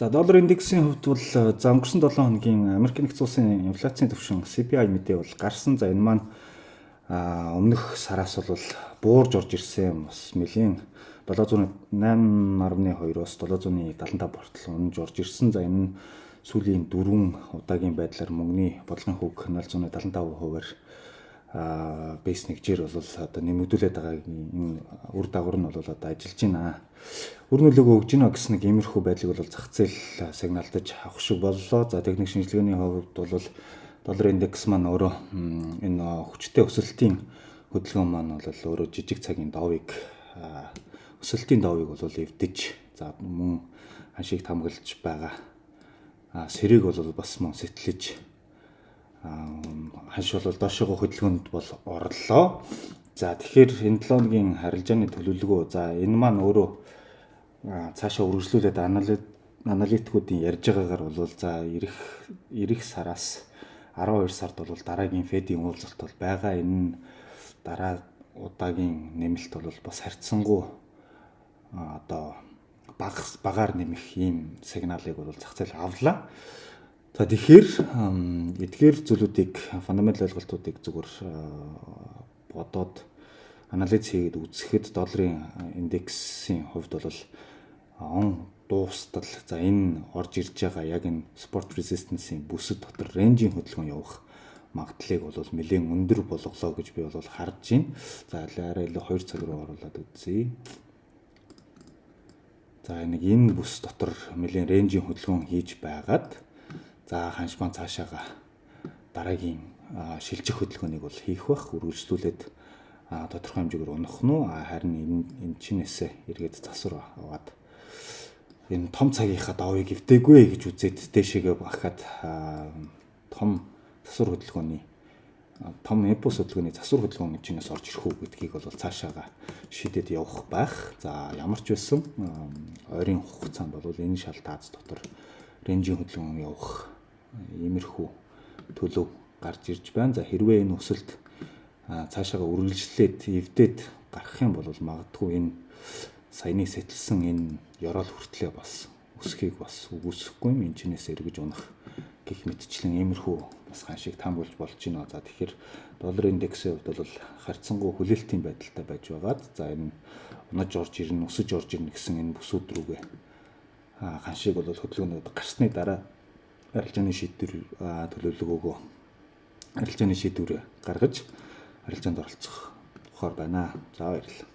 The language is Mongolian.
За доллар индексийн хувьд бол за өнгөрсөн 7 хоногийн Америк нэгдсэн улсын инфляцийн түвшин CPI мэдээ бол гарсан. За энэ маань өмнөх сараас бол буурж орж ирсэн бас нэлийн 708.2-оос 775 хүртэл унаж орж ирсэн. За энэ нь сүүлийн 4 удаагийн байдлаар мөнгөний бодлогын хөвг 0.75%-аар бэйс нэгжээр бол одоо нэмэгдүүлээд байгаагийн үр дагавар нь бол одоо ажиллаж байна. Үр нөлөөгөө өгж гинэ гэсэн нэг иймэрхүү байдлыг бол зах зээл сигналдаж авах шиг боллоо. За техник шинжилгээний хувьд бол доллар индекс маань өөрөө энэ хүчтэй өсөлтийн хөдөлгөөн маань бол өөрөө жижиг цагийн доовыг өсөлтийн доовыг бол эвдэж за мөн ханшийг хамгаалж байгаа сэрийг бол бас мөн сэтлэж ханш бол доошогоо хөдөлгөөнд бол орлоо. За тэгэхээр энэ 7 өдрийн харилцааны төлөвлөгөө за энэ маань өөрөө цаашаа үргэлжлүүлээд аналитикуудын ярьж байгаагаар бол за ирэх сараас 12 сард бол дараагийн Федийн уулзалт бол байгаа. Энэ дараа удаагийн нэмэлт бол бас харьцангуй одоо багаар нэмэх ийм сигналыг бол зах зээл авлаа. За тэгэхээр эдгээр зүйлүүдийг фундаментал ойлголтуудыг зүгээр бодоод анализ хийгээд үзэхэд долларын индексийн хувьд бол он дуустал за энэ орж ирж байгаа яг энэ спорт резистенсийн бүсэд дотор рейнжийн хөдөлгөөн явах магадлалыг бол нэлээд өндөр болголоо гэж би бол харж байна. За арай илүү 2 цаг руу оруулаад үзье. За энэ бүс дотор нэлээд рейнжийн хөдөлгөөн хийж байгаад за ханш маань цаашаага дараагийн шилжих хөдөлгөөнийг бол хийх бах үргэлжлүүлээд тодорхой хэмжээгээр унах нь харин энэ чинээсээ эргээд засвар аваад энэ том цагийнхаа доовыг эвдээгүй гэж үзээд дэшегээ бахад том засвар хөдөлгөөний том импульс хөдөлгөөний засвар хөдөлгөөний чинээс орж ирэх үү гэдгийг бол цаашаага шийдээд явах байх. За ямар ч байсан ойрын хугацаанд бол энэ шал таац дотор рейнжийн хөдөлгөөн явах иймэрхүү төлөв гарч ирж байна. За хэрвээ энэ өсөлт цаашаага үргэлжлээд эвдээд гарах юм бол магадгүй энэ саяны сэтэлсэн энэ ёроол хүртлээ бас өсөхийг бас үгүйсэхгүй юм. Энэ чинээс эргэж унах гэх мэтчлэн иймэрхүү бас ханшийг таамаглаж болж байна. За тэгэхээр доллар индексийн хувьд бол харьцангуй хүлээлтийн байдалтай байж байгаад за энэ унаж орж ирнэ, өсөж орж ирнэ гэсэн энэ бүсүүд рүүгээ ханшийг бол хөдөлгөөнүүд гарсны дараа арилжааны төлөвлөгөөгөө арилжааны шийдвэр гаргаж арилжаанд оролцох тухай байна. За баярлалаа.